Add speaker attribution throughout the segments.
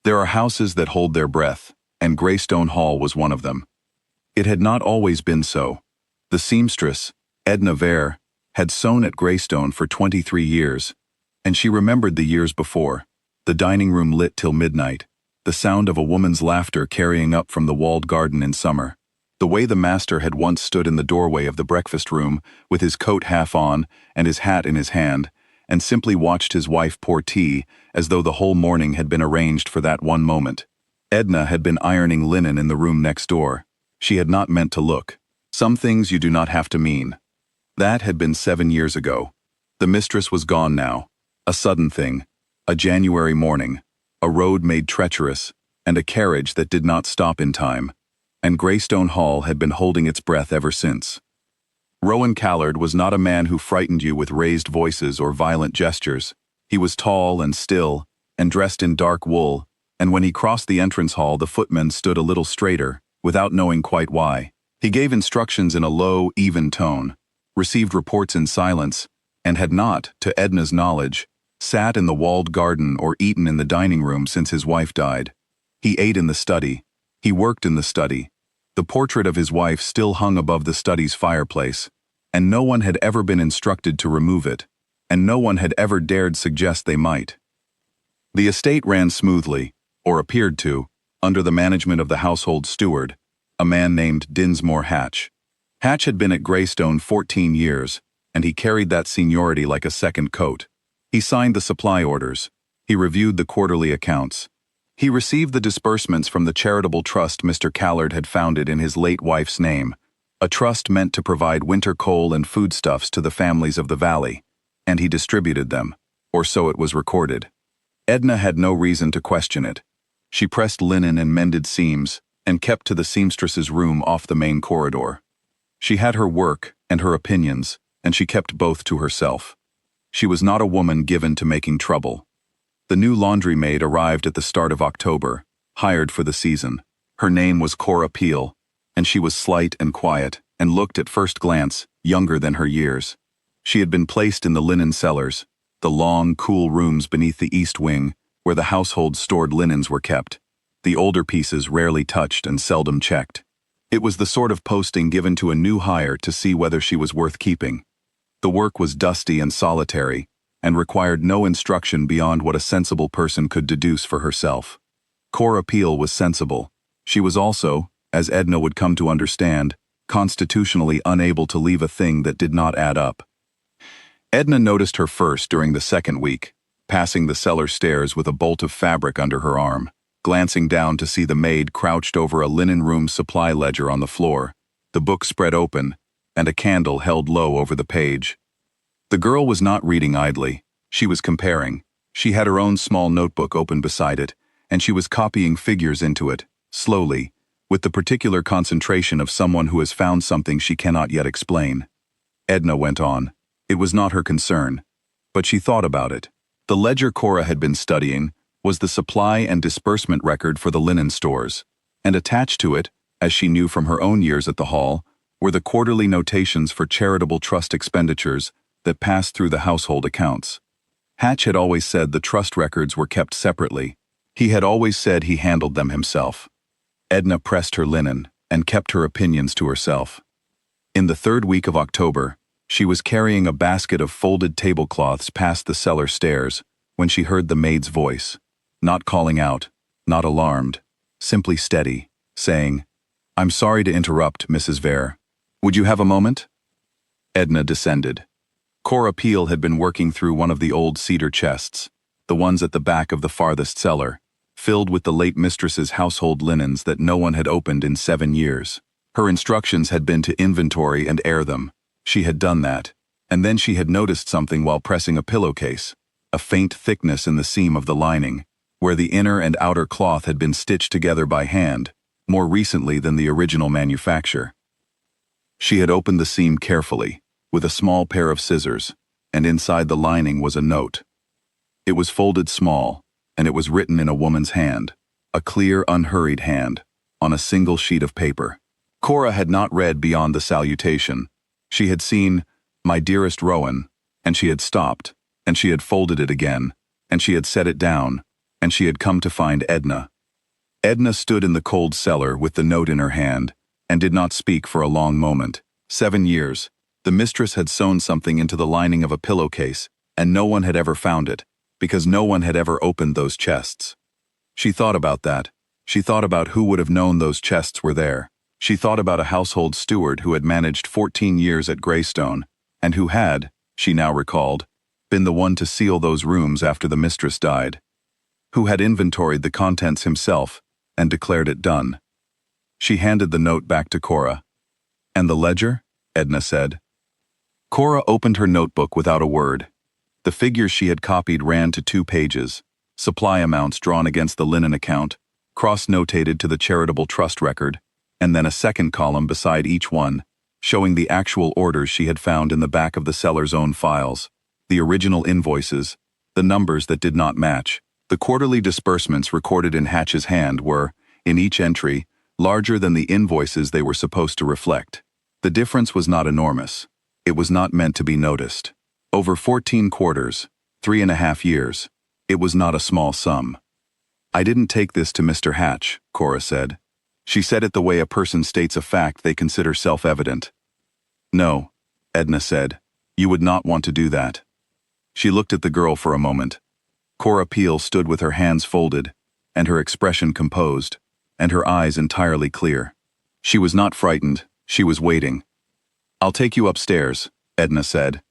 Speaker 1: There are houses that hold their breath, and Greystone Hall was one of them. It had not always been so. The seamstress, Edna Vere, had sewn at Greystone for 23 years, and she remembered the years before, the dining room lit till midnight, the sound of a woman's laughter carrying up from the walled garden in summer, the way the master had once stood in the doorway of the breakfast room with his coat half on and his hat in his hand, and simply watched his wife pour tea as though the whole morning had been arranged for that one moment. Edna had been ironing linen in the room next door. She had not meant to look. Some things you do not have to mean. That had been 7 years ago. The mistress was gone now. A sudden thing. A January morning. A road made treacherous, and a carriage that did not stop in time. And Greystone Hall had been holding its breath ever since. Rowan Callard was not a man who frightened you with raised voices or violent gestures. He was tall and still, and dressed in dark wool, and when he crossed the entrance hall the footman stood a little straighter, without knowing quite why. He gave instructions in a low, even tone, received reports in silence, and had not, to Edna's knowledge, sat in the walled garden or eaten in the dining room since his wife died. He ate in the study. He worked in the study. The portrait of his wife still hung above the study's fireplace, and no one had ever been instructed to remove it, and no one had ever dared suggest they might. The estate ran smoothly, or appeared to, under the management of the household steward, a man named Dinsmore Hatch. Hatch had been at Greystone 14 years, and he carried that seniority like a second coat. He signed the supply orders. He reviewed the quarterly accounts. He received the disbursements from the charitable trust Mr. Callard had founded in his late wife's name, a trust meant to provide winter coal and foodstuffs to the families of the valley, and he distributed them, or so it was recorded. Edna had no reason to question it. She pressed linen and mended seams, and kept to the seamstress's room off the main corridor. She had her work and her opinions, and she kept both to herself. She was not a woman given to making trouble. The new laundry maid arrived at the start of October, hired for the season. Her name was Cora Peel, and she was slight and quiet, and looked at first glance younger than her years. She had been placed in the linen cellars, the long, cool rooms beneath the east wing, where the household stored linens were kept, the older pieces rarely touched and seldom checked. It was the sort of posting given to a new hire to see whether she was worth keeping. The work was dusty and solitary, and required no instruction beyond what a sensible person could deduce for herself. Cora Peel was sensible. She was also, as Edna would come to understand, constitutionally unable to leave a thing that did not add up. Edna noticed her first during the second week, passing the cellar stairs with a bolt of fabric under her arm, glancing down to see the maid crouched over a linen room supply ledger on the floor, the book spread open, and a candle held low over the page. The girl was not reading idly. She was comparing. She had her own small notebook open beside it, and she was copying figures into it, slowly, with the particular concentration of someone who has found something she cannot yet explain. Edna went on. It was not her concern, but she thought about it. The ledger Cora had been studying was the supply and disbursement record for the linen stores, and attached to it, as she knew from her own years at the hall, were the quarterly notations for charitable trust expenditures that passed through the household accounts. Hatch had always said the trust records were kept separately. He had always said he handled them himself. Edna pressed her linen and kept her opinions to herself. In the third week of October, she was carrying a basket of folded tablecloths past the cellar stairs when she heard the maid's voice, not calling out, not alarmed, simply steady, saying, "I'm sorry to interrupt, Mrs. Vere. Would you have a moment?" Edna descended. Cora Peel had been working through one of the old cedar chests, the ones at the back of the farthest cellar, filled with the late mistress's household linens that no one had opened in 7 years. Her instructions had been to inventory and air them. She had done that, and then she had noticed something while pressing a pillowcase, a faint thickness in the seam of the lining, where the inner and outer cloth had been stitched together by hand, more recently than the original manufacture. She had opened the seam carefully, with a small pair of scissors, and inside the lining was a note. It was folded small, and it was written in a woman's hand, a clear, unhurried hand, on a single sheet of paper. Cora had not read beyond the salutation. She had seen, "My dearest Rowan," and she had stopped, and she had folded it again, and she had set it down, and she had come to find Edna. Edna stood in the cold cellar with the note in her hand, and did not speak for a long moment. 7 years. The mistress had sewn something into the lining of a pillowcase, and no one had ever found it, because no one had ever opened those chests. She thought about that. She thought about who would have known those chests were there. She thought about a household steward who had managed 14 years at Greystone, and who had, she now recalled, been the one to seal those rooms after the mistress died. Who had inventoried the contents himself and declared it done. She handed the note back to Cora. "And the ledger?" Edna said. Cora opened her notebook without a word. The figures she had copied ran to 2 pages, supply amounts drawn against the linen account, cross-notated to the charitable trust record, and then a second column beside each one, showing the actual orders she had found in the back of the seller's own files, the original invoices, the numbers that did not match. The quarterly disbursements recorded in Hatch's hand were, in each entry, larger than the invoices they were supposed to reflect. The difference was not enormous. It was not meant to be noticed. Over 14 quarters, 3.5 years, it was not a small sum. "I didn't take this to Mr. Hatch," Cora said. She said it the way a person states a fact they consider self-evident. "No," Edna said, "you would not want to do that." She looked at the girl for a moment. Cora Peel stood with her hands folded, and her expression composed, and her eyes entirely clear. She was not frightened, she was waiting. "I'll take you upstairs," Edna said.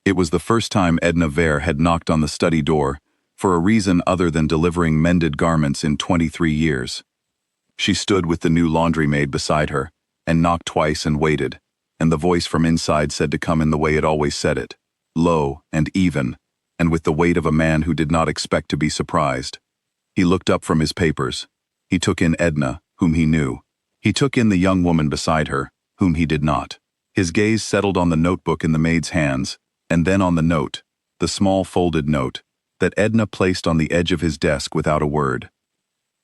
Speaker 1: It was the first time Edna Vere had knocked on the study door, for a reason other than delivering mended garments in 23 years. She stood with the new laundry maid beside her, and knocked twice and waited, and the voice from inside said to come in the way it always said it, low and even, and with the weight of a man who did not expect to be surprised. He looked up from his papers. He took in Edna, whom he knew. He took in the young woman beside her, whom he did not. His gaze settled on the notebook in the maid's hands, and then on the note, the small folded note, that Edna placed on the edge of his desk without a word.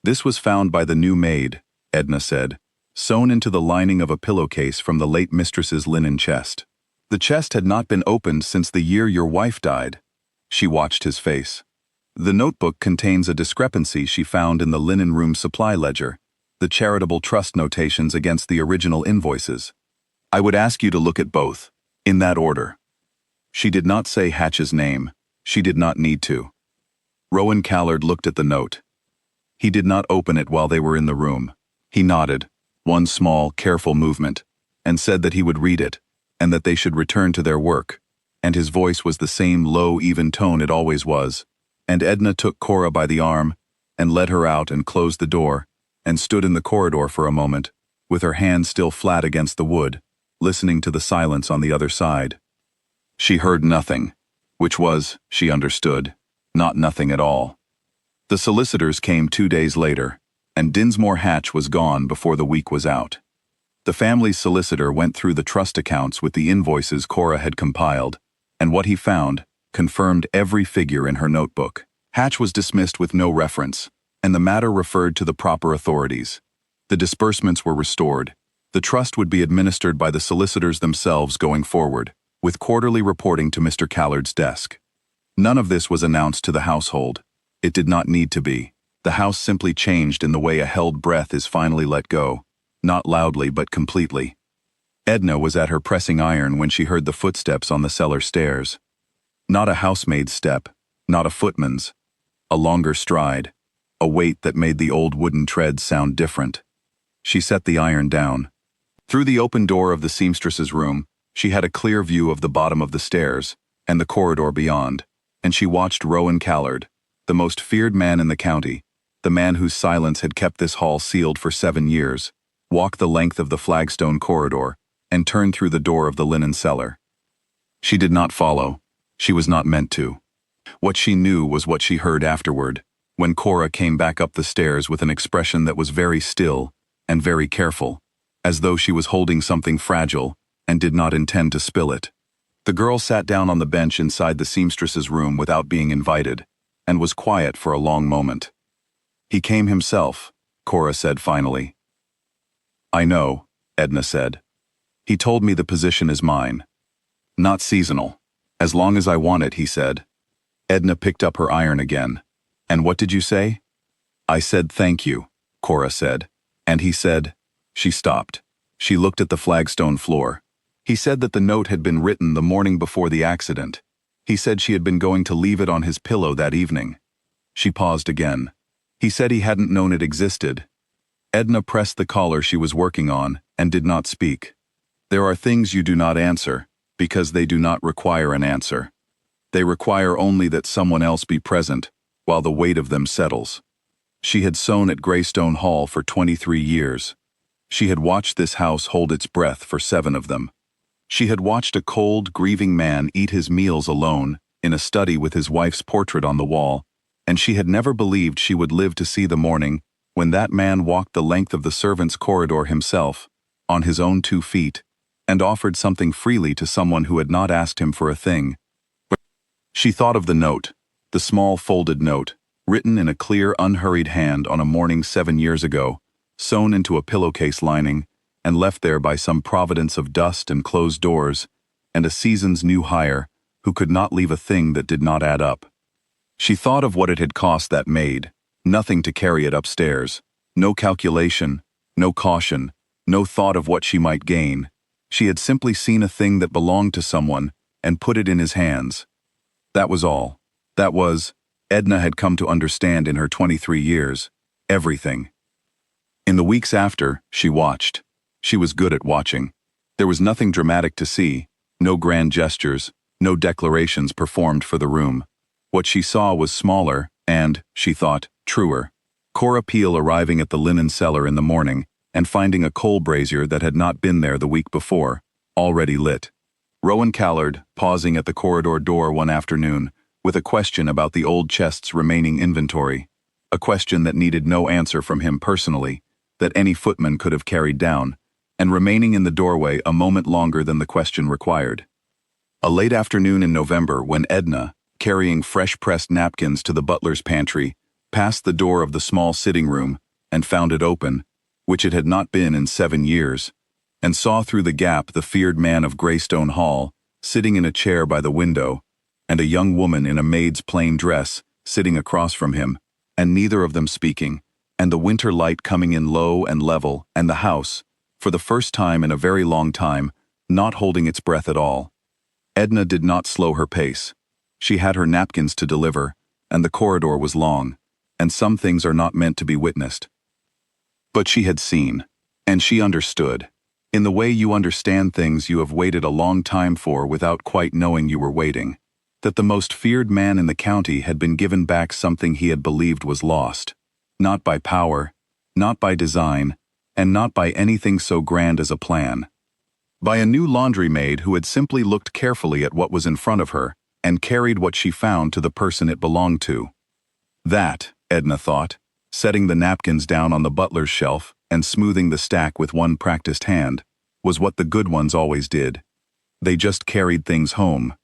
Speaker 1: "This was found by the new maid," Edna said, "sewn into the lining of a pillowcase from the late mistress's linen chest. The chest had not been opened since the year your wife died." She watched his face. "The notebook contains a discrepancy she found in the linen room supply ledger, the charitable trust notations against the original invoices. I would ask you to look at both, in that order." She did not say Hatch's name. She did not need to. Rowan Callard looked at the note. He did not open it while they were in the room. He nodded, one small, careful movement, and said that he would read it, and that they should return to their work, and his voice was the same low, even tone it always was, and Edna took Cora by the arm, and led her out and closed the door, and stood in the corridor for a moment, with her hands still flat against the wood, listening to the silence on the other side. She heard nothing, which was, she understood, not nothing at all. The solicitors came 2 days later, and Dinsmore Hatch was gone before the week was out. The family's solicitor went through the trust accounts with the invoices Cora had compiled, and what he found confirmed every figure in her notebook. Hatch was dismissed with no reference, and the matter referred to the proper authorities. The disbursements were restored. The trust would be administered by the solicitors themselves going forward, with quarterly reporting to Mr. Callard's desk. None of this was announced to the household. It did not need to be. The house simply changed in the way a held breath is finally let go, not loudly but completely. Edna was at her pressing iron when she heard the footsteps on the cellar stairs. Not a housemaid's step, not a footman's. A longer stride, a weight that made the old wooden treads sound different. She set the iron down. Through the open door of the seamstress's room, she had a clear view of the bottom of the stairs and the corridor beyond, and she watched Rowan Callard, the most feared man in the county, the man whose silence had kept this hall sealed for 7 years, walk the length of the flagstone corridor and turn through the door of the linen cellar. She did not follow. She was not meant to. What she knew was what she heard afterward, when Cora came back up the stairs with an expression that was very still and very careful, as though she was holding something fragile and did not intend to spill it. The girl sat down on the bench inside the seamstress's room without being invited, and was quiet for a long moment. "He came himself," Cora said finally. "I know," Edna said. "He told me the position is mine. Not seasonal. As long as I want it," he said. Edna picked up her iron again. "And what did you say?" "I said thank you," Cora said. "And he said—" She stopped. She looked at the flagstone floor. "He said that the note had been written the morning before the accident. He said she had been going to leave it on his pillow that evening." She paused again. "He said he hadn't known it existed." Edna pressed the collar she was working on and did not speak. "There are things you do not answer, because they do not require an answer. They require only that someone else be present, while the weight of them settles." She had sewn at Greystone Hall for 23 years. She had watched this house hold its breath for 7 of them. She had watched a cold, grieving man eat his meals alone, in a study with his wife's portrait on the wall, and she had never believed she would live to see the morning when that man walked the length of the servants' corridor himself, on his own 2 feet, and offered something freely to someone who had not asked him for a thing. She thought of the note, the small folded note, written in a clear, unhurried hand on a morning 7 years ago, sewn into a pillowcase lining, and left there by some providence of dust and closed doors, and a season's new hire, who could not leave a thing that did not add up. She thought of what it had cost that maid, nothing to carry it upstairs, no calculation, no caution, no thought of what she might gain. She had simply seen a thing that belonged to someone and put it in his hands. That was all. That was, Edna had come to understand in her 23 years, everything. In the weeks after, she watched. She was good at watching. There was nothing dramatic to see, no grand gestures, no declarations performed for the room. What she saw was smaller and, she thought, truer. Cora Peel arriving at the linen cellar in the morning and finding a coal brazier that had not been there the week before, already lit. Rowan Callard pausing at the corridor door one afternoon with a question about the old chest's remaining inventory, a question that needed no answer from him personally, that any footman could have carried down, and remaining in the doorway a moment longer than the question required. A late afternoon in November when Edna, carrying fresh-pressed napkins to the butler's pantry, passed the door of the small sitting room and found it open, which it had not been in 7 years, and saw through the gap the feared man of Greystone Hall, sitting in a chair by the window, and a young woman in a maid's plain dress, sitting across from him, and neither of them speaking, and the winter light coming in low and level, and the house, for the first time in a very long time, not holding its breath at all. Edna did not slow her pace. She had her napkins to deliver, and the corridor was long, and some things are not meant to be witnessed. But she had seen, and she understood. In the way you understand things you have waited a long time for without quite knowing you were waiting. That the most feared man in the county had been given back something he had believed was lost. Not by power, not by design, and not by anything so grand as a plan. By a new laundry maid who had simply looked carefully at what was in front of her and carried what she found to the person it belonged to. That, Edna thought, setting the napkins down on the butler's shelf and smoothing the stack with one practiced hand, was what the good ones always did. They just carried things home,